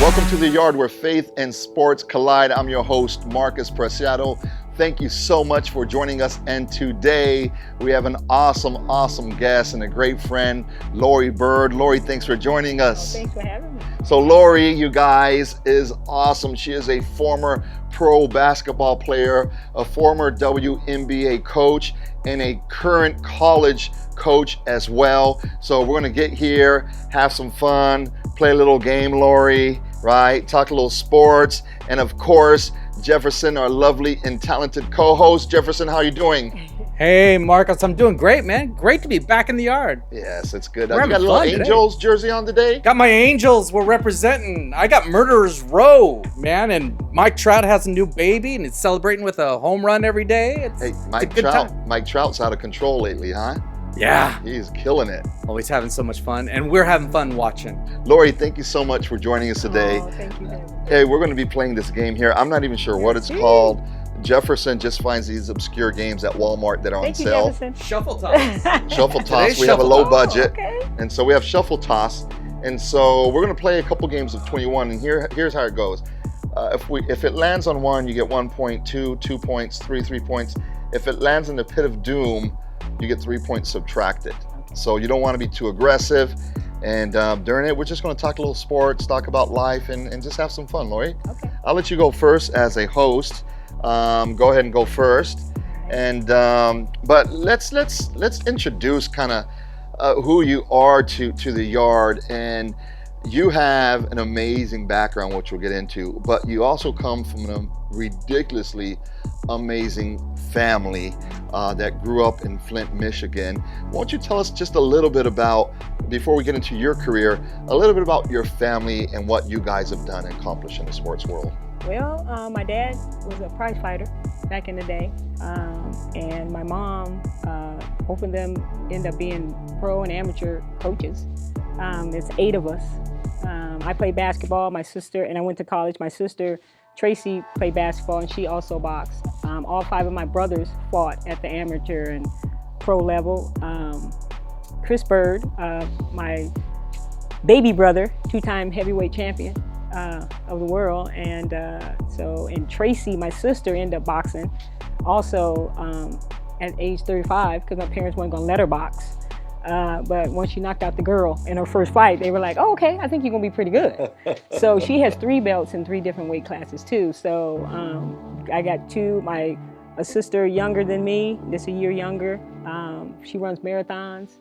Welcome to The Yard, where faith and sports collide. I'm your host, Marcus Preciado. Thank you so much for joining us. And today we have an awesome guest and a great friend, Laurie Byrd. Laurie, thanks for joining us. Thanks for having me. So Laurie, you guys, is awesome. She is a former pro basketball player, a former WNBA coach, and a current college coach as well. So we're gonna get here, have some fun, play a little game, Laurie, right? Talk a little sports, and of course, Jefferson, our lovely and talented co-host. Jefferson, how are you doing? Hey, Marcus, I'm doing great, man. Great to be back in the yard. Yes, it's good. We're You having got a little fun today. Angels jersey on today? Got my Angels. We're representing. I got Murderers Row, man, and Mike Trout has a new baby, and it's celebrating with a home run every day. Hey, It's a Mike good Trout. time. Mike Trout's out of control lately, huh? Yeah, He's killing it. always having so much fun, and we're having fun watching. Laurie, thank you so much for joining us today. Oh, thank you. Hey, we're going to be playing this game here. I'm not even sure what it's called. Jefferson just finds these obscure games at Walmart that are on Thank you, sale. Jefferson. Shuffle toss. Shuffle toss. Today's We have a shuffle low toss. budget, Okay. and so we have shuffle toss. And so we're going to play a couple games of 21. And here's how it goes. If it lands on one, you get 1 point, 2 points, 3 points. If it lands in the pit of doom, you get 3 points subtracted. So you don't want to be too aggressive. And during it, we're just going to talk a little sports, talk about life, and just have some fun, Laurie. Okay. I'll let you go first as a host. Go ahead and go first. And but let's introduce kind of who you are to the yard. And you have an amazing background, which we'll get into, but you also come from a ridiculously amazing family that grew up in Flint, Michigan. Why don't you tell us just a little bit about, before we get into your career, a little bit about your family and what you guys have done and accomplished in the sports world? Well, my dad was a prize fighter back in the day, and my mom, both of them ended up being pro and amateur coaches. It's 8 of us. I played basketball, my sister, and I went to college. My sister, Tracy, played basketball, and she also boxed. All 5 of my brothers fought at the amateur and pro level. Chris Byrd, my baby brother, 2-time heavyweight champion of the world, and Tracy, my sister, ended up boxing also at age 35 because my parents weren't going to let her box. But once she knocked out the girl in her first fight, they were like, "Oh, okay, I think you're gonna be pretty good." So she has 3 belts in 3 different weight classes too. So I got 2. A sister younger than me, just a year younger. She runs marathons.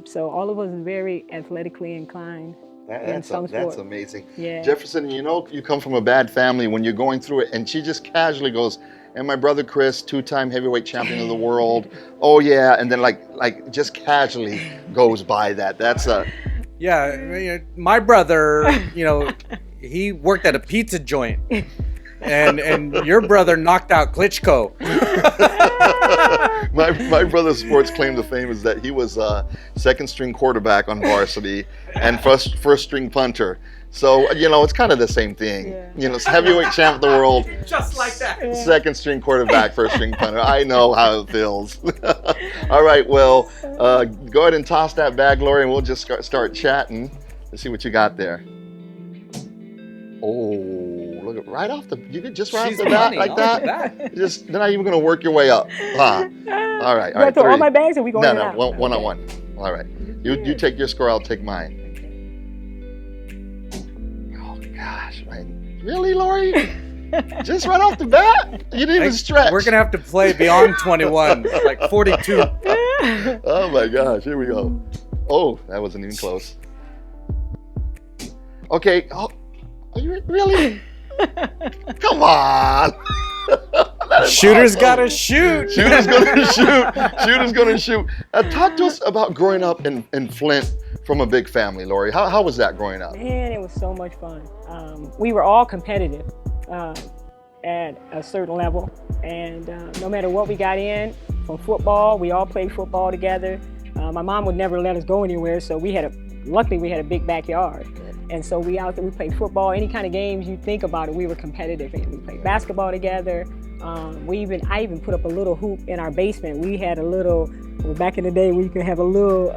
So all of us are very athletically inclined. That's amazing. Yeah. Jefferson, you know you come from a bad family when you're going through it, and she just casually goes, "And my brother Chris, 2-time heavyweight champion of the world. Oh yeah," and then like just casually goes by that. That's a Yeah, my brother, he worked at a pizza joint, and your brother knocked out Klitschko. my brother's sports claim to fame is that he was second string quarterback on varsity and first string punter. So, it's kind of the same thing. Yeah. It's heavyweight champ of the world, Just like that. second string quarterback, first string punter. I know how it feels. All right, well, go ahead and toss that bag, Laurie, and we'll just start chatting. Let's see what you got there. Oh, look at you could just right off the bat like that. Just they're not even going to work your way up. Huh? All right. You want to throw all my bags, or we going No, out? one on one. All right. You take your score, I'll take mine. Oh gosh, man. Really, Laurie? Just right off the bat? You didn't even stretch. We're going to have to play beyond 21, like 42. Oh my gosh, here we go. Oh, that wasn't even close. Okay. Oh, are you really? Come on. Shooter's got to shoot. Shooter's gonna shoot. Shooter's gonna shoot. Talk to us about growing up in Flint from a big family, Laurie. How was that growing up? Man, it was so much fun. We were all competitive at a certain level, and no matter what we got in, from football, we all played football together. My mom would never let us go anywhere, so luckily we had a big backyard. And so we played football, any kind of games you think about it, we were competitive in. We played basketball together. I even put up a little hoop in our basement. We had back in the day, we could have a little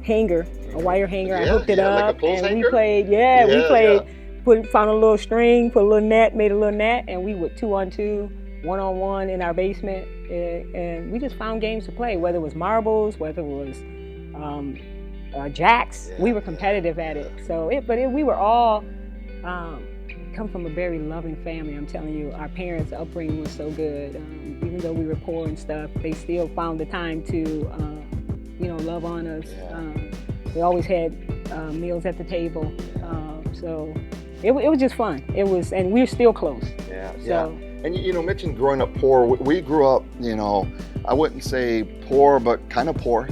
hanger, a wire hanger. I Yeah, hooked it yeah, like a up, clothes and hanger? we played. Yeah, We played. yeah. Found a little string, put a little net, made a little net, and we would 2-on-2, 1-on-1 in our basement, and we just found games to play. Whether it was marbles, whether it was jacks, we were competitive at it. So, we were all come from a very loving family. I'm telling you, our parents' upbringing was so good. Even though we were poor and stuff, they still found the time to, love on us. They always had meals at the table. So it was just fun. And we're still close. Yeah. So, And you mentioned growing up poor. We grew up, I wouldn't say poor, but kind of poor.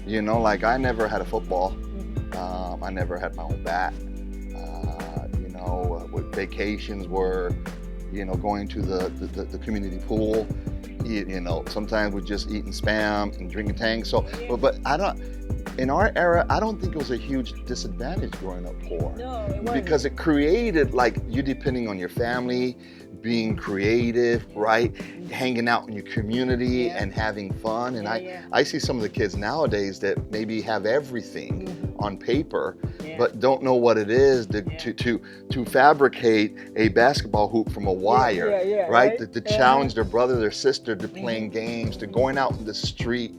Like I never had a football. I never had my own bat. Vacations were, going to the community pool. Sometimes we're just eating Spam and drinking Tang. So, but in our era, I don't think it was a huge disadvantage growing up poor. No, it wasn't. Because it created like you depending on your family, being creative, right? Hanging out in your community and having fun. And I see some of the kids nowadays that maybe have everything on paper, but don't know what it is to fabricate a basketball hoop from a wire, right? To challenge their brother, their sister to playing games, to going out in the street,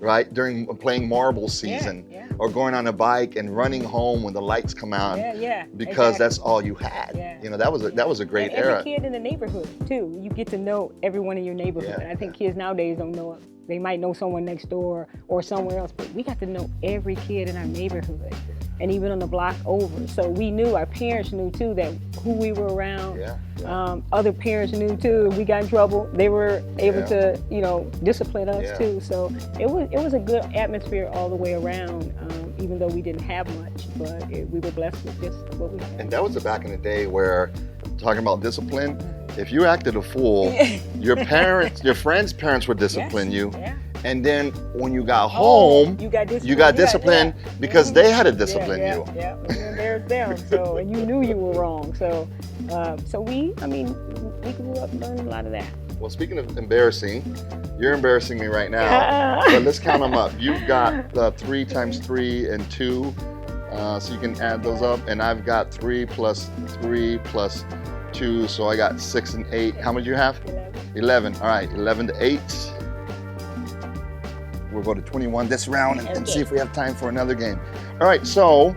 right? During playing marble season, or going on a bike and running home when the lights come out, because that's all you had. That was a great era. Every kid in the neighborhood too. You get to know everyone in your neighborhood. I think kids nowadays don't know it. They might know someone next door or somewhere else, but we got to know every kid in our neighborhood, and even on the block over. So we knew, our parents knew too, that who we were around. Other parents knew too. If we got in trouble, they were able to, discipline us too. So it was a good atmosphere all the way around. Even though we didn't have much, but we were blessed with just what we had. And that was back in the day where, talking about discipline, if you acted a fool, your friends' parents would discipline you. And then when you got home, you got disciplined because they had to discipline you. You embarrassed them. So, and you knew you were wrong. So, we grew up learning a lot of that. Well, speaking of embarrassing, you're embarrassing me right now. But let's count them up. You've got 3 times 3 and 2, so you can add those up. And I've got 3 plus 3 plus 2, so I got 6 and 8. How many do you have? 11. All right, 11 to 8. We'll go to 21 this round and see if we have time for another game. All right, so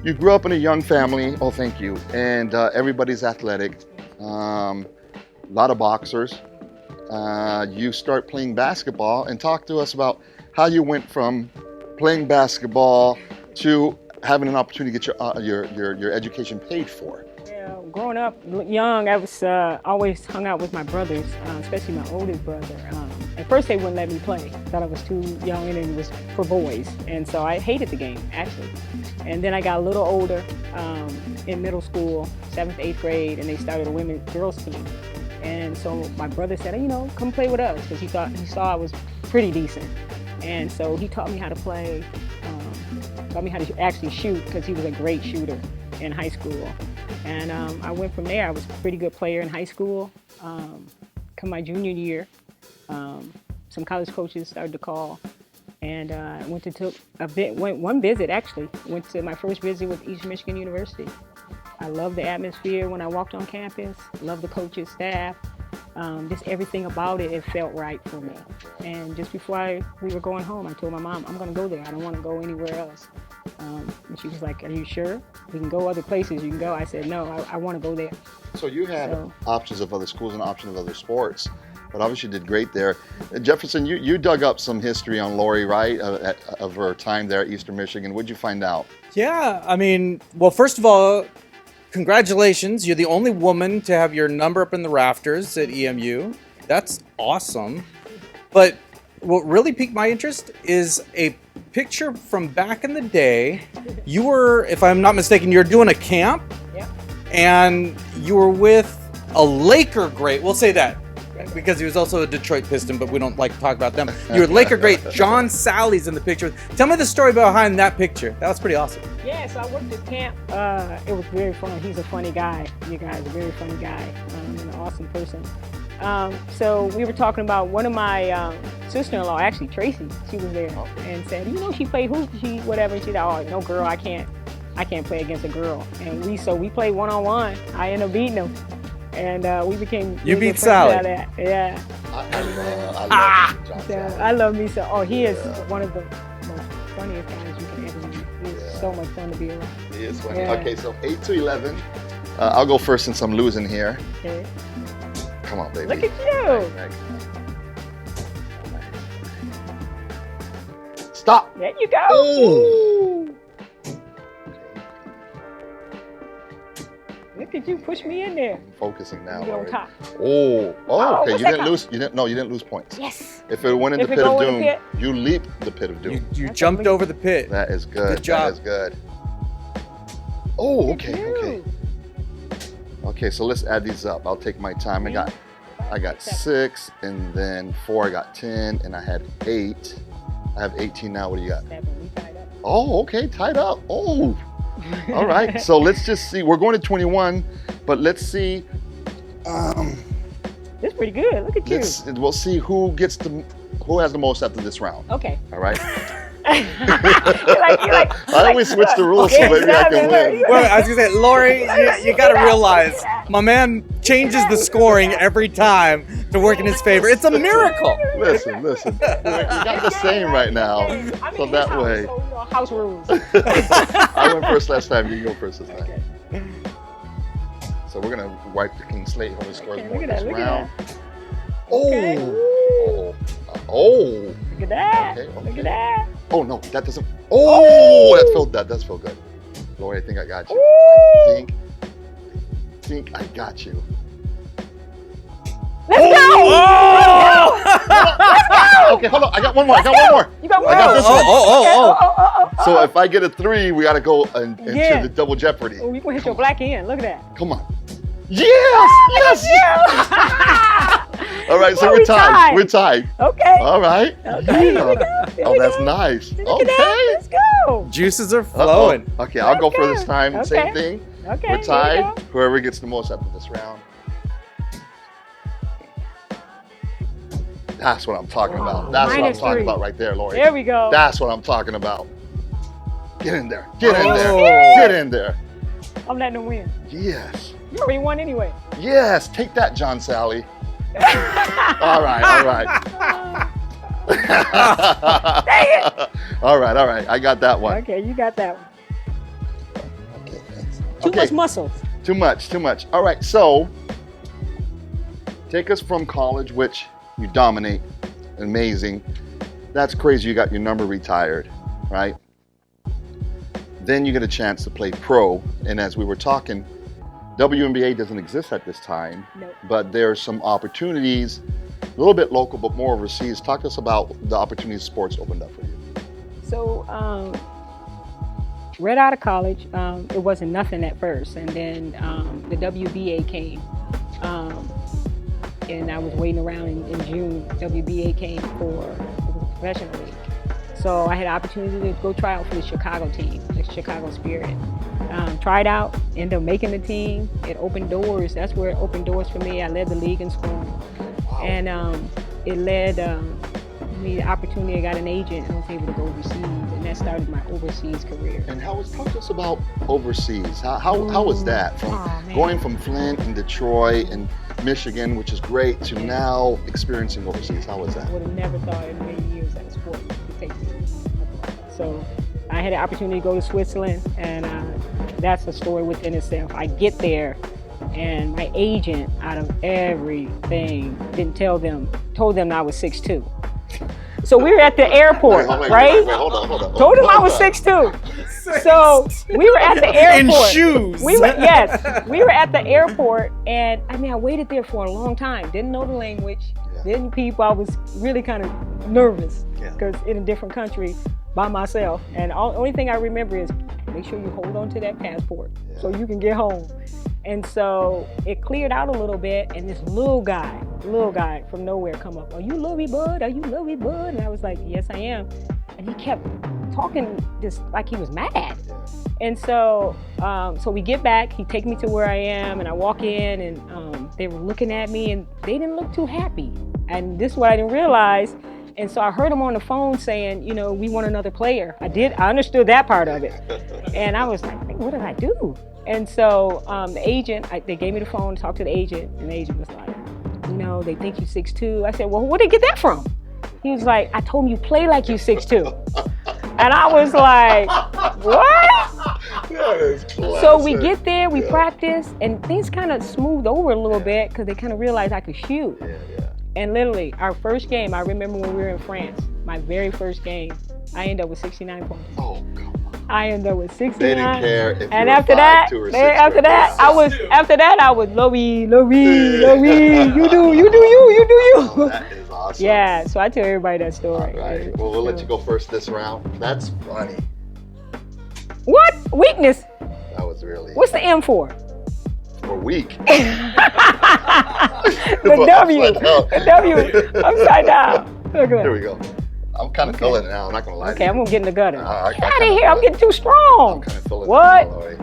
you grew up in a young family. Oh, thank you. And everybody's athletic. A lot of boxers. You start playing basketball, and talk to us about how you went from playing basketball to having an opportunity to get your education paid for. Yeah, growing up young, I was always hung out with my brothers, especially my oldest brother. At first, they wouldn't let me play. Thought I was too young and it was for boys, and so I hated the game actually. And then I got a little older in middle school, 7th, 8th grade, and they started a girls team. And so my brother said, come play with us, because he saw I was pretty decent. And so he taught me how to play, taught me how to actually shoot, because he was a great shooter in high school. And I went from there. I was a pretty good player in high school. Come my junior year, some college coaches started to call, and I went one visit actually. Went to my first visit with East Michigan University. I loved the atmosphere when I walked on campus, loved the coaches, staff, just everything about it. It felt right for me. And just before we were going home, I told my mom, I'm going to go there. I don't want to go anywhere else. And she was like, are you sure? We can go other places. You can go. I said, no, I want to go there. So you had options of other schools and options of other sports, but obviously you did great there. Jefferson, you dug up some history on Laurie, right, of her time there at Eastern Michigan. What'd you find out? Yeah, well, first of all, congratulations. You're the only woman to have your number up in the rafters at EMU. That's awesome. But what really piqued my interest is a picture from back in the day. You were, if I'm not mistaken, you're doing a camp. Yeah. And you were with a Laker great. We'll say that, because he was also a Detroit Piston, but we don't like to talk about them. You were Laker great. John Sally's in the picture. Tell me the story behind that picture. That was pretty awesome. Yeah, so I worked at camp. It was very fun. He's a funny guy. You guys, a very funny guy, and an awesome person. So we were talking about one of my sister-in-law, actually Tracy, she was there and said, you know, she played hoops, she whatever. She said, oh, no girl, I can't play against a girl. And we played one-on-one. I ended up beating them. And we became You really beat good Sally. friends out of that. Yeah. I love John So Sally. I love me so. Oh, he is Yeah. one of the most funniest guys you can ever meet. He's so much fun to be around. He is funny. Yeah. Okay, so 8 to 11. I'll go first since I'm losing here. Okay. Come on, baby. Look at you. Right. Stop. There you go. Ooh. Look at you push me in there. I'm focusing now. You're on Laurie. top. Oh, Oh, okay. what's You that didn't count? lose. You didn't lose points. Yes. If it went in If the it pit of go in the doom, pit? you leap the pit of doom. You That's jumped amazing. over the pit. That is good. Good job. That is good. Oh, Look at okay, you. okay. Okay, so let's add these up. I'll take my time. I got 6, and then 4. I got 10, and I had 8. I have 18 now. What do you got? 7. We tied up. Oh, okay, tied up. Oh, all right. So let's just see. We're going to 21, but let's see. It's pretty good. Look at you. We'll see who has the most after this round. Okay. All right. you're like, I always switch the rules so maybe I can win. Well, I was gonna say, Laurie, you gotta realize, my man changes the scoring every time to work in his favor. It's a miracle. Listen. We got the same right now. I'm So in that his way. house, so, you know, house rules. I went first last time. You go first this time. Okay. So we're gonna wipe the clean slate. Whoever scores Okay, more look at this that, look at round. that. Oh. Okay. Oh. Oh. Look at that. Okay, Look okay. at that. Oh no, that doesn't. Oh, that does feel good. Laurie, I think I got you. I think I got you. Let's go. Oh! Okay, hold on. I got one more. You got one. I got this one. Oh! So if I get a 3, we got to go into Yeah. the double jeopardy. Oh, you can hit your black end. Look at that. Come on. Yes! All right, so Well, we're we tied. tied. We're tied. Okay. All right. Okay, here we go. Here Oh, we that's go. nice. Look Okay. at that. Let's go. Juices are Uh-oh. flowing. Okay, I'll go for this Okay. time. Okay. Same thing. Okay. We're here tied. we go. Whoever gets the most after this round. That's what I'm talking about. That's what I'm minus talking 3. about right there, Laurie. There we go. That's what I'm talking about. Get in there. Get in there. Oh. Get in there. I'm letting them win. Yes. You already won anyway. Yes. Take that, John Sally. All right. All right. Dang it. All right. I got that one. Okay, you got that one. Too Okay. much muscles. Too much. All right, so take us from college, which you dominate, amazing. That's crazy. You got your number retired, right? Then you get a chance to play pro, and as we were talking, WNBA doesn't exist at this time, Nope. but there's some opportunities, a little bit local, but more overseas. Talk to us about the opportunities sports opened up for you. So, right out of college, it wasn't nothing at first, and then the WBA came, and I was waiting around in June. WBA came it was a professional league, so I had an opportunity to go try out for the Chicago team, the Chicago Spirit. Tried out, ended up making the team. It opened doors. That's where it opened doors for me. I led the league in scoring, and it led me the opportunity. I got an agent, and I was able to go overseas, and that started my overseas career. And talk to us about overseas. How was that? From man. going from Flint and Detroit and Michigan, which is great, to now experiencing overseas. How was that? I would have never thought in many years that a sport could take me. So I had the opportunity to go to Switzerland, and that's a story within itself. I get there, and my agent, out of everything, told them I was 6'2". So we were at the airport, right? Wait, hold on. Told him I was 6'2". So we were at the airport. In shoes. We were at the airport, and I waited there for a long time. Didn't know the language, didn't peep. I was really kind of nervous because in a different country by myself. And the only thing I remember is make sure you hold on to that passport so you can get home. And so it cleared out a little bit, and this little guy from nowhere come up. Are you Laurie Byrd? Are you Laurie Byrd? And I was like, yes, I am. And he kept talking just like he was mad. And so, so we get back. He take me to where I am, and I walk in, and they were looking at me and they didn't look too happy. And this is what I didn't realize. And so I heard them on the phone saying, you know, we want another player. I understood that part of it. And I was like, what did I do? And so the agent, they gave me the phone, talked to the agent, and the agent was like, you know, they think you're 6'2". I said, well, where'd they get that from? He was like, I told him you play like you 6'2". And I was like, what? That is classic. So we get there, we practice, and things kind of smoothed over a little bit because they kind of realized I could shoot. Yeah. And literally, our first game, I remember when we were in France, my very first game, I ended up with 69 points. Oh, come on. I ended up with 69. They didn't care if and you after were 5'2" or 6'2". after that, I was Laurie, you do you. Oh, that is awesome. Yeah, so I tell everybody that story. All right. Well, we'll let you go first this round. That's funny. What? Weakness? That was really. What's the M for? For weak. The W. The W. Upside down. Here we go. I'm kind of feeling it now. I'm not going to lie Okay, I'm going to get in the gutter. I Get out of here. I'm getting too strong. I'm kind of feeling What? it now, Laurie.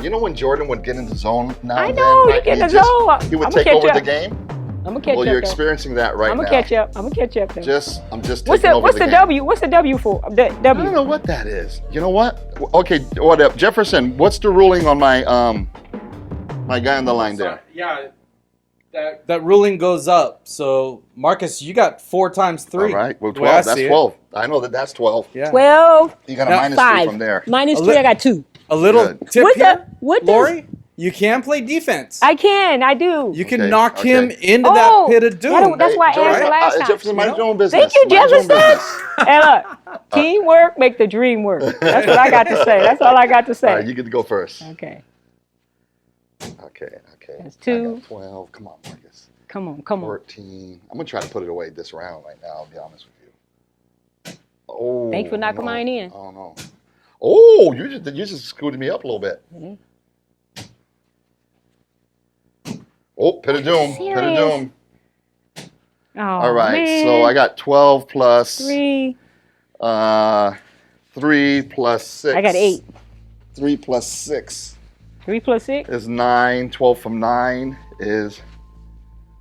You know when Jordan would get in the zone now? I and know, then, he get in the zone. He would I'ma take catch over up. the game? I'm going to catch Well, up. you're though. experiencing that right I'm now. going to catch up. I'm going to catch up. Though. I'm just What's taking over what's the game. W? What's the W for? The I W. don't know what that is. You know what? Okay, what up? Jefferson, what's the ruling on my my guy on the line there? Yeah, that ruling goes up. So, Marcus, you got 4 times 3. All right, well, the way I 12. That's see it. 12. I know that's 12. Yeah. 12. You got a Now, minus 5. 3 from there. Minus A 3, li- I got 2. A little Good. tip What here, the- what does- Laurie, you can play defense. I do. You can Okay, knock okay. him into Oh, that pit of doom. that's why I asked the last time. Jefferson, mind your own business. Thank you, Mind your own Jefferson. business. Hey, look, teamwork make the dream work. That's what I got to say. That's all I got to say. All right, you get to go first. Okay. Okay. That's I 2. got 12. Come on, Marcus. Come on. 14. I'm going to try to put it away this round right now, I'll be honest with you. Oh. Thanks for knocking mine in. Oh, no. Oh, you just screwed me up a little bit. Mm-hmm. Oh, pit of doom. Pit of Serious? doom. Oh, All right, man. so I got 12 plus 3. 3 plus 6. I got 8. 3 plus 6 3 plus 6. is 9. 12 from 9 is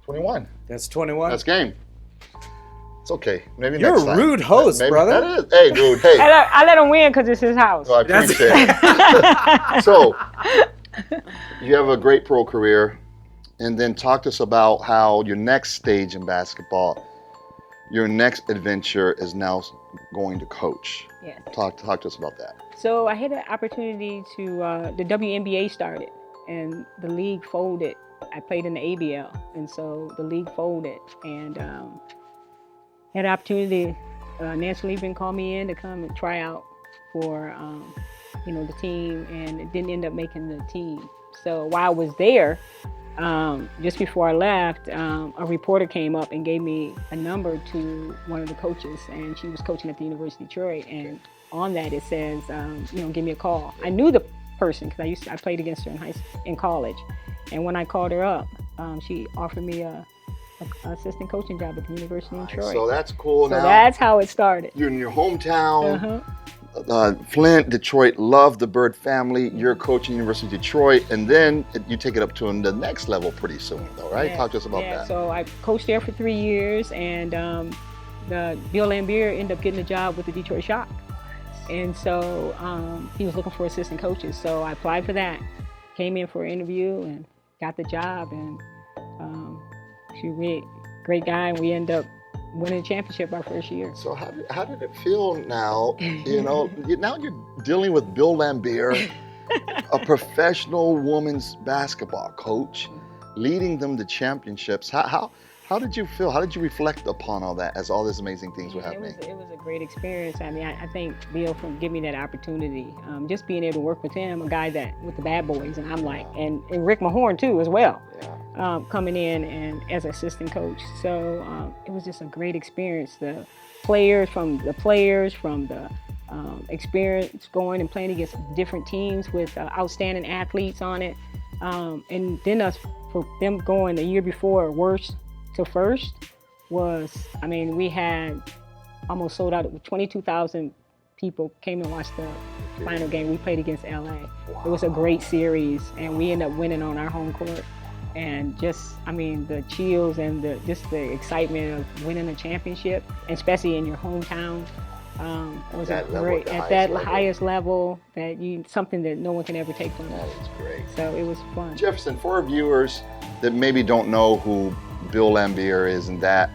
21. That's 21. That's game. It's okay. Maybe You're next a time. rude host, Maybe, brother. That is. Hey, dude. Hey. I let him win because it's his house. So I appreciate it. So, you have a great pro career, and then talk to us about how your next stage in basketball, your next adventure is now going to coach. Yes. Talk to us about that. So I had an opportunity to, the WNBA started and the league folded. I played in the ABL, and so the league folded, and had an opportunity. Nancy Liebman called me in to come and try out for, the team, and it didn't end up making the team. So while I was there, just before I left, a reporter came up and gave me a number to one of the coaches, and she was coaching at the University of Detroit. And on that it says, give me a call. I knew the person because I played against her in college, and when I called her up, she offered me a assistant coaching job at the University of Detroit. So that's cool. So now that's how it started. you're in your hometown. Uh-huh. Flint, Detroit, love the Byrd family. You're coaching University of Detroit, and then you take it up to the next level pretty soon, though, right? Yeah, Talk to us about that. So I coached there for 3 years, and Bill Lambier ended up getting a job with the Detroit Shock. And so he was looking for assistant coaches. So I applied for that, came in for an interview, and got the job. And great guy, and we ended up winning a championship our first year. So how did it feel now? Now you're dealing with Bill Lambier, a professional women's basketball coach, leading them to championships. How did you feel? How did you reflect upon all that as all these amazing things were happening? It was a great experience. I mean, I thank Bill for giving me that opportunity. Just being able to work with him, a guy that with the bad boys, and I'm like, and Rick Mahorn too as well. Yeah. Coming in and as assistant coach. So it was just a great experience. The players from the experience going and playing against different teams with outstanding athletes on it. And then for them going the year before worst to first was, we had almost sold out. 22,000 people came and watched the final game. We played against LA. Wow. It was a great series, and we ended up winning on our home court. And just, I mean, the chills and just the excitement of winning a championship, especially in your hometown, was That level, great the at highest that level. highest level, something that no one can ever take from you. That is great. So it was fun. Jefferson, for our viewers that maybe don't know who Bill Laimbeer is and that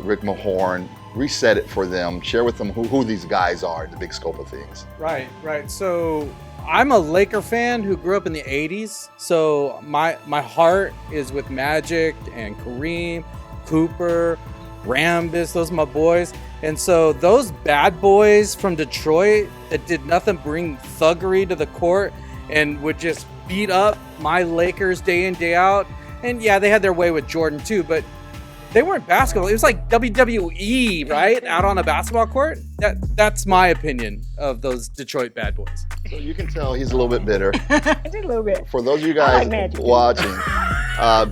Rick Mahorn, reset it for them. Share with them who these guys are, the big scope of things. Right. So I'm a Laker fan who grew up in the 80s. So my heart is with Magic and Kareem, Cooper, Rambis. Those are my boys. And so those bad boys from Detroit that did nothing bring thuggery to the court and would just beat up my Lakers day in, day out. And yeah, they had their way with Jordan too, but they weren't basketball. It was like WWE, right? Out on a basketball court. That's my opinion of those Detroit bad boys. So you can tell he's a little bit bitter. Just a little bit. For those of you I guys like Magic. watching,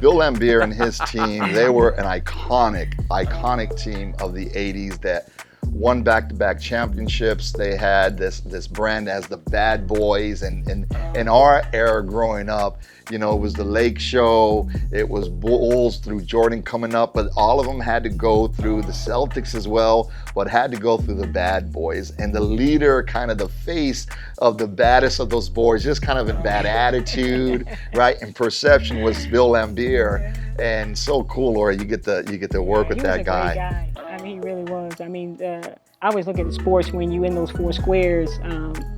Bill Laimbeer and his team, they were an iconic team of the 80s that won back-to-back championships. They had this brand as the Bad Boys, and in our era growing up, you know, it was the Lake Show, it was Bulls through Jordan coming up, but all of them had to go through the Celtics as well, but had to go through the Bad Boys. And the leader, kind of the face of the baddest of those boys, just kind of in bad attitude, right, and perception, was Bill Laimbeer. And so cool, Laurie, you get to work with that guy. He was a great guy. I mean, he really was. I mean, I always look at sports, when you in those four squares,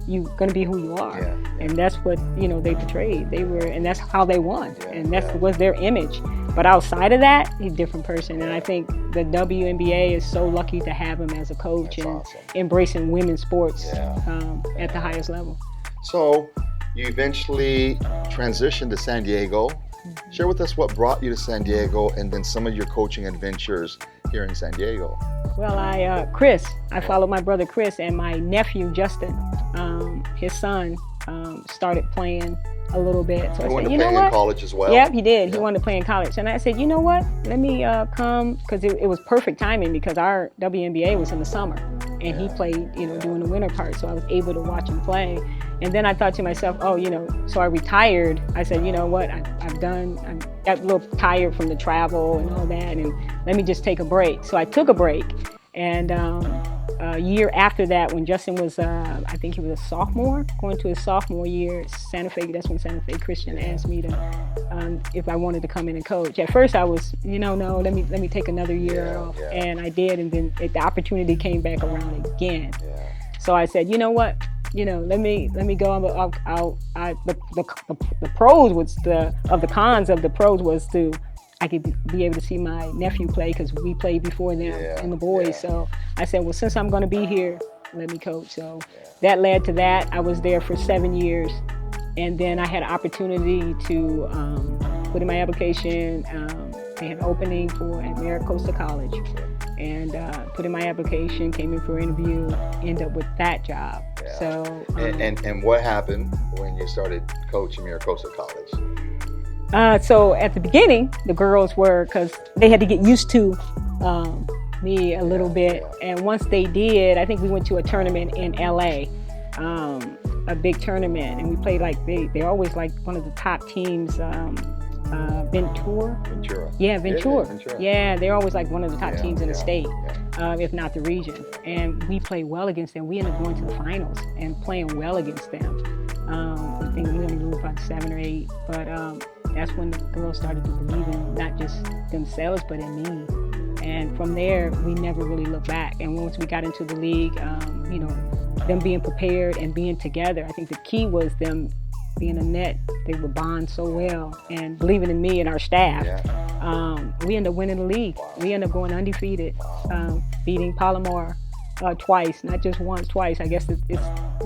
you're going to be who you are. Yeah. And that's what, you know, they portrayed. And that's how they won. Yeah, and that was their image. But outside of that, he's a different person. And I think the WNBA is so lucky to have him as a coach. That's and awesome. embracing women's sports Yeah. At the highest level. So you eventually transitioned to San Diego. Share with us what brought you to San Diego, and then some of your coaching adventures here in San Diego. Well, I followed my brother Chris, and my nephew Justin, his son, started playing a little bit. So He I went said, to you know play in what? college as well. Yep, he did. He Yeah. wanted to play in college. And I said, you know what? Let me come, because it was perfect timing, because our WNBA was in the summer. And he played, you know, during the winter part. So I was able to watch him play. And then I thought to myself, oh, you know, so I retired. I said, you know what? I got a little tired from the travel and all that. And let me just take a break. So I took a break. And a year after that, when Justin was, I think he was a sophomore, going to his sophomore year, Santa Fe, that's when Santa Fe Christian asked me to, if I wanted to come in and coach. At first I was, you know, no, let me take another year off. Yeah. And I did, and then the opportunity came back around again. Yeah. So I said, you know what? You know, let me go. The pros was of the cons of the pros was I could be able to see my nephew play, because we played before them and the boys. Yeah. So I said, well, since I'm going to be here, let me coach. So that led to that. I was there for 7 years, and then I had an opportunity to put in my application. They had an opening at Mira Costa College, and put in my application, came in for an interview, ended up with that job. Yeah. So And what happened when you started coaching Mira Costa College? so at the beginning, the girls were, because they had to get used to me a little bit. And once they did, I think we went to a tournament in LA, a big tournament, and we played like, they're always like one of the top teams, Ventura. Yeah, Ventura. Yeah, they're always like one of the top teams in the state, if not the region. And we played well against them. We ended up going to the finals and playing well against them. I think we only moved about 7 or 8, but that's when the girls started to believe in not just themselves, but in me. And from there, we never really looked back. And once we got into the league, you know, them being prepared and being together, I think the key was them being a net. They would bond so well and believing in me and our staff. We ended up winning the league. We ended up going undefeated, beating Palomar twice, not just once, twice. I guess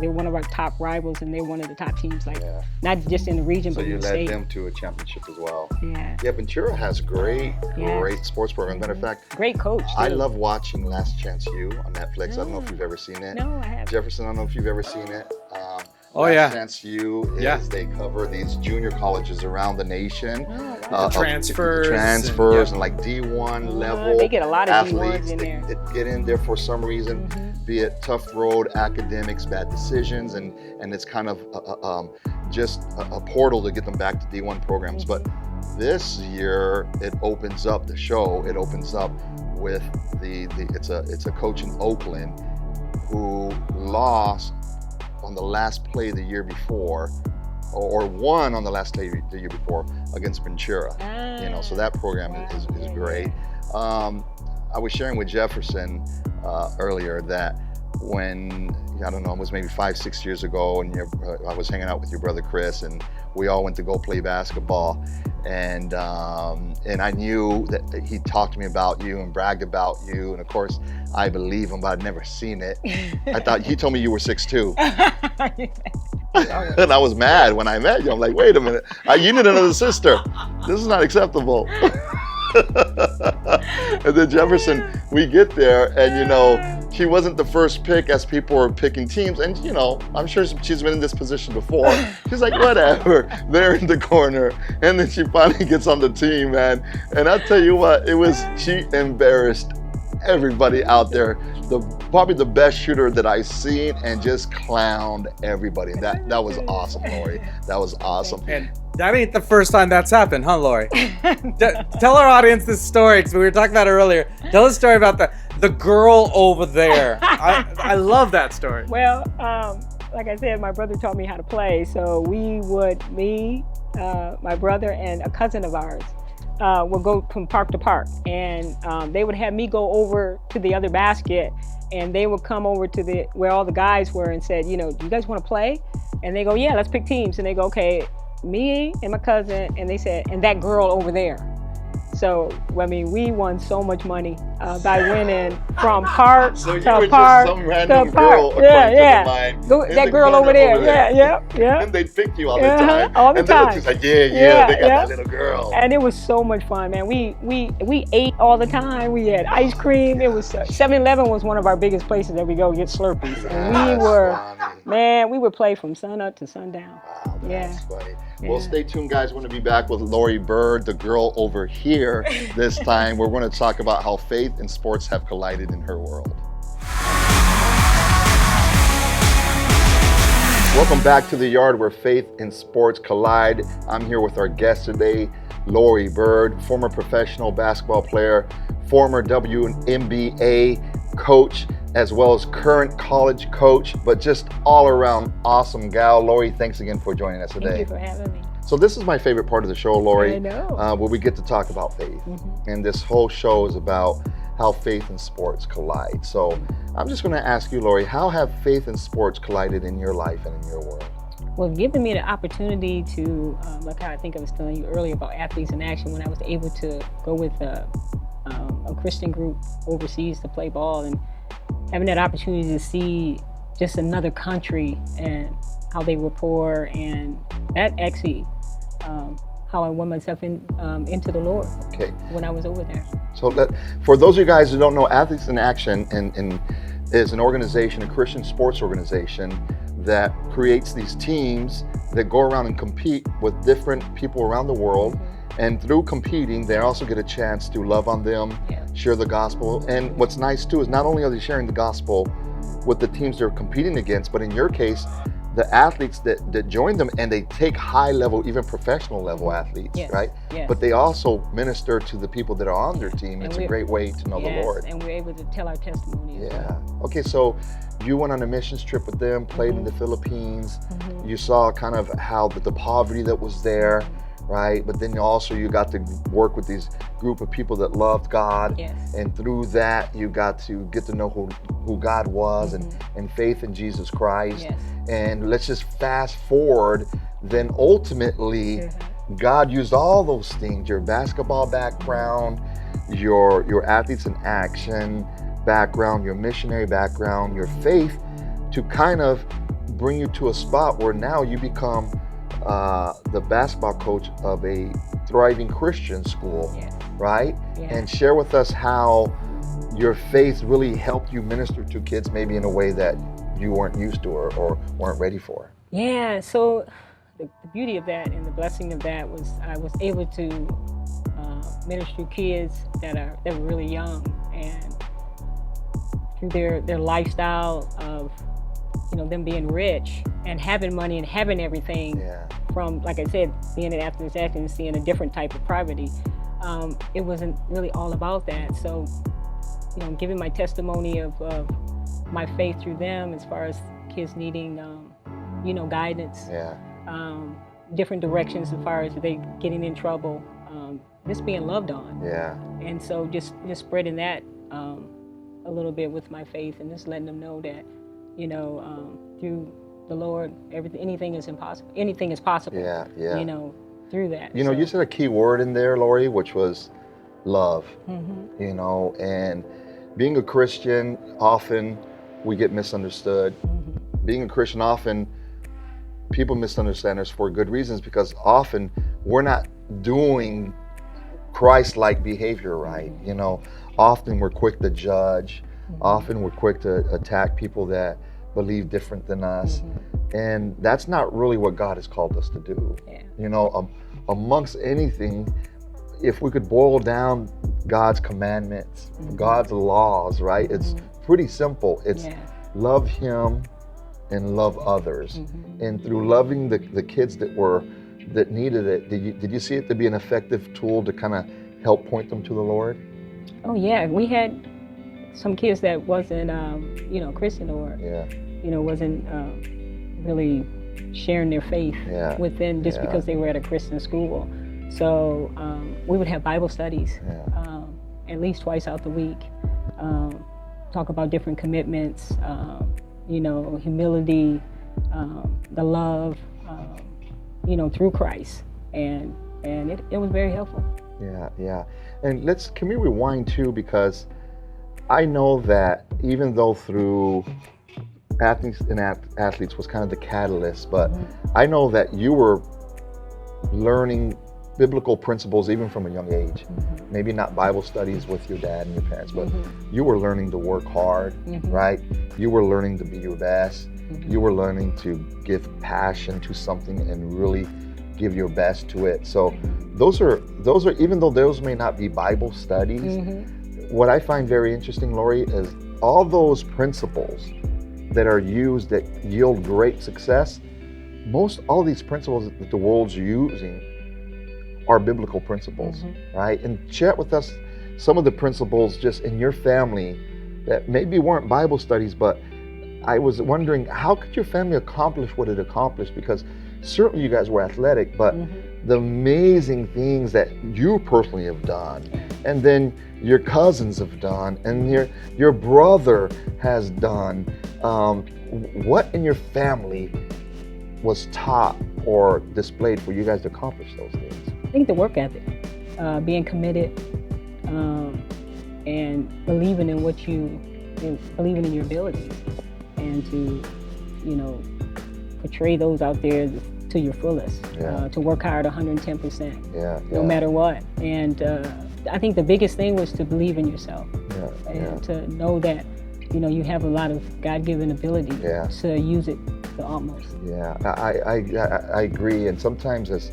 they're one of our top rivals, and they're one of the top teams, like not just in the region, So but you in the led state. them to a championship as well. Yeah. Yeah, Ventura has great Yes. sports programs. Matter of fact, Great coach. I too. love watching Last Chance U on Netflix. I don't know if you've ever seen it. No, I haven't. Jefferson, I don't know if you've ever seen it. Oh, Last yeah. Chance U is Yeah. they cover these junior colleges around the nation. The transfers and like D1 level They get a lot of athletes D1s in there. that get in there for some reason, be it tough road, academics, bad decisions, and it's kind of just a portal to get them back to D1 programs. But this year it opens up the show. It opens up with it's a coach in Oakland who lost on the last play the year before, or won on the last play the year before against Ventura. So that program is great. I was sharing with Jefferson earlier that when, I don't know, it was maybe 5-6 years ago, and I was hanging out with your brother Chris, and we all went to go play basketball, and I knew that he talked to me about you and bragged about you, and of course I believe him, but I'd never seen it. I thought he told me you were 6'2". And I was mad when I met you. I'm like, wait a minute, you need another sister. This is not acceptable. And then Jefferson, we get there, and she wasn't the first pick as people were picking teams, and I'm sure she's been in this position before. She's like, whatever, they're in the corner, and then she finally gets on the team, man. And I'll tell you what, she embarrassed everybody out there. Probably the best shooter that I've seen, and just clowned everybody. That was awesome, Laurie. That was awesome. And that ain't the first time that's happened, huh, Laurie? Tell our audience this story, because we were talking about it earlier. Tell the story about the girl over there. I love that story. Well, like I said, my brother taught me how to play. So my brother and a cousin of ours would go from park to park. And they would have me go over to the other basket, and they would come over to where all the guys were and said, do you guys want to play? And they go, yeah, let's pick teams. And they go, okay, me and my cousin, and they said, and that girl over there. So, we won so much money by winning from park to park. Some random girl, that girl over there. Yeah. And they picked you all the time. All the time. And they were just like, they got that little girl. And it was so much fun, man. We ate all the time. We had ice cream. It was 7-Eleven was one of our biggest places that we go get Slurpees. And we would play from sun up to sundown. Wow, that's funny. Well, stay tuned, guys. We're going to be back with Laurie Byrd, the girl over here. This time, we're going to talk about how faith and sports have collided in her world. Welcome back to the yard where faith and sports collide. I'm here with our guest today, Laurie Byrd, former professional basketball player, former WNBA coach, as well as current college coach, but just all around awesome gal. Laurie, thanks again for joining us today. Thank you for having me. So this is my favorite part of the show, Laurie, I know. where we get to talk about faith. And this whole show is about how faith and sports collide. So I'm just going to ask you, Laurie, how have faith and sports collided in your life and in your world? Well, giving me the opportunity to, like how I think I was telling you earlier about Athletes in Action, when I was able to go with a Christian group overseas to play ball, and having that opportunity to see just another country and how they were poor, and that actually how I won myself into the Lord when I was over there. So for those of you guys who don't know, Athletes in Action is an organization, a Christian sports organization that creates these teams that go around and compete with different people around the world. And through competing, they also get a chance to love on them, share the gospel. And what's nice too is not only are they sharing the gospel with the teams they're competing against, but in your case, the athletes that join them, and they take high level, even professional level athletes, right? Yes. But they also minister to the people that are on their team. It's a great way to know the Lord. And we're able to tell our testimony. Okay, so you went on a missions trip with them, played in the Philippines. You saw kind of how the poverty that was there. Right, but then also you got to work with these group of people that loved God, and through that you got to get to know who God was, and faith in Jesus Christ. And let's just fast forward. Then ultimately, God used all those things: your basketball background, your Athletes in Action background, your missionary background, your faith, to kind of bring you to a spot where now you become the basketball coach of a thriving Christian school, right? And share with us how your faith really helped you minister to kids, maybe in a way that you weren't used to or weren't ready for. So the beauty of that and the blessing of that was I was able to minister to kids that were really young, and through their lifestyle of them being rich and having money and having everything, from, like I said, being an athlete and seeing a different type of poverty, it wasn't really all about that. So, giving my testimony of my faith through them, as far as kids needing, guidance, different directions as far as they getting in trouble, just being loved on. Yeah. And so just spreading that a little bit with my faith, and just letting them know that, through the Lord, anything is impossible. Anything is possible. Yeah. Through that. You said a key word in there, Laurie, which was love. Mm-hmm. And being a Christian, often we get misunderstood. Mm-hmm. Being a Christian, often people misunderstand us for good reasons, because often we're not doing Christ-like behavior right. Often we're quick to judge. Mm-hmm. Often we're quick to attack people that believe different than us. Mm-hmm. And that's not really what God has called us to do. Yeah. Amongst anything, if we could boil down God's commandments, mm-hmm. God's laws, right? It's mm-hmm. pretty simple. It's love Him and love others. Mm-hmm. And through loving the kids that needed it, did you see it to be an effective tool to kind of help point them to the Lord? Oh yeah, we had some kids that wasn't, Christian, or wasn't really sharing their faith within, just because they were at a Christian school. So we would have Bible studies at least twice out the week. Talk about different commitments, humility, the love, through Christ, and it was very helpful. Yeah. And can we rewind too, because I know that even though through athletes was kind of the catalyst, but mm-hmm. I know that you were learning biblical principles even from a young age. Mm-hmm. Maybe not Bible studies with your dad and your parents, but mm-hmm. you were learning to work hard, mm-hmm. right? You were learning to be your best. Mm-hmm. You were learning to give passion to something and really give your best to it. So those are even though those may not be Bible studies, mm-hmm. what I find very interesting, Laurie, is all those principles that are used that yield great success. All these principles that the world's using are biblical principles, mm-hmm. right? And share with us some of the principles just in your family that maybe weren't Bible studies, but I was wondering, how could your family accomplish what it accomplished? Because certainly you guys were athletic, but mm-hmm. the amazing things that you personally have done, and then your cousins have done, and your brother has done. What in your family was taught or displayed for you guys to accomplish those things? I think the work ethic, being committed, and believing in believing in your abilities, and to, portray those out there to your fullest. To work hard 110%, no matter what. And I think the biggest thing was to believe in yourself, and to know that, you have a lot of God-given ability to use it to utmost. I agree. And sometimes as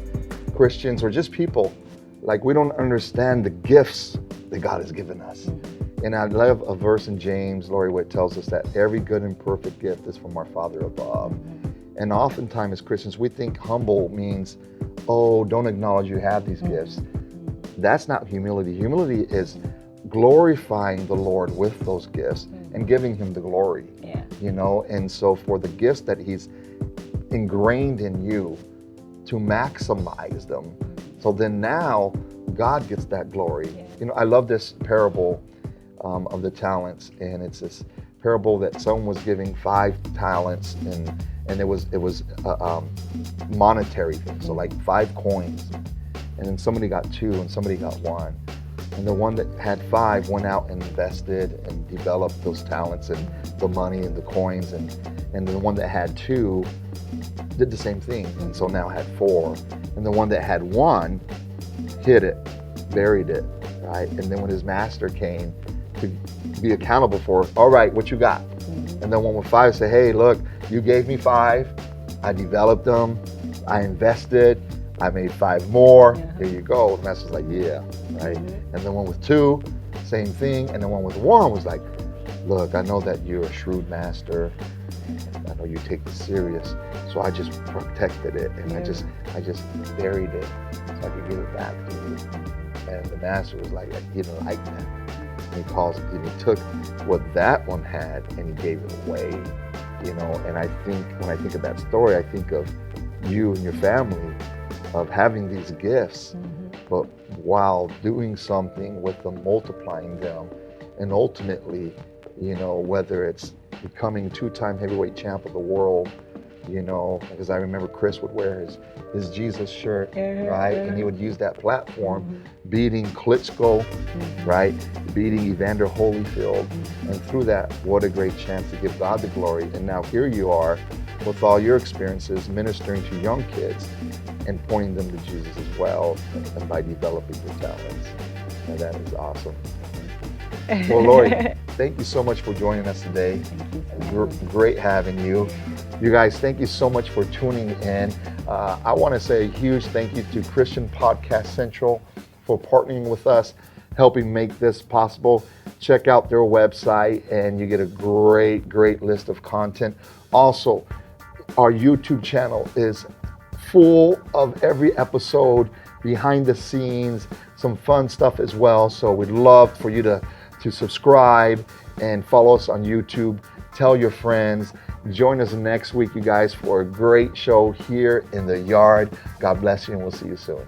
Christians or just people, we don't understand the gifts that God has given us. Mm-hmm. And I love a verse in James, Laurie, where it tells us that every good and perfect gift is from our Father above. Mm-hmm. And oftentimes as Christians, we think humble means, don't acknowledge you have these gifts. That's not humility. Humility is glorifying the Lord with those gifts and giving Him the glory. And so for the gifts that He's ingrained in you, to maximize them. So then now God gets that glory. I love this parable of the talents, and it's this parable that someone was giving 5 talents, and it was monetary things, so like 5 coins, and then somebody got 2 and somebody got 1, and the one that had 5 went out and invested and developed those talents and the money and the coins, and the one that had 2 did the same thing, and so now had 4, and the one that had 1 hid it, buried it, right? And then when his master came to be accountable for, all right, what you got? And then one with 5 said, hey, look, you gave me 5, I developed them, I invested, I made 5 more, here you go. And that's just like, right? And then one with 2, same thing, and then one with 1 was like, look, I know that you're a shrewd master. I know you take this serious. So I just protected it, and I just buried it so I could give it back to you. And the master was like, he didn't like that. And he took what that one had and he gave it away, And I think, when I think of that story, I think of you and your family, of having these gifts, but while doing something with them, multiplying them, and ultimately, whether it's becoming 2-time heavyweight champ of the world, because I remember Chris would wear his Jesus shirt, right? And he would use that platform, beating Klitschko, right? Beating Evander Holyfield. And through that, what a great chance to give God the glory. And now here you are with all your experiences ministering to young kids and pointing them to Jesus as well, and by developing your talents. And that is awesome. Well, Laurie, thank you so much for joining us today. Great having you. You guys, thank you so much for tuning in. I want to say a huge thank you to Christian Podcast Central for partnering with us, helping make this possible. Check out their website and you get a great list of content. Also, our YouTube channel is full of every episode, behind the scenes, some fun stuff as well. So we'd love for you to subscribe and follow us on YouTube. Tell your friends. Join us next week, you guys, for a great show here in the yard. God bless you, and we'll see you soon.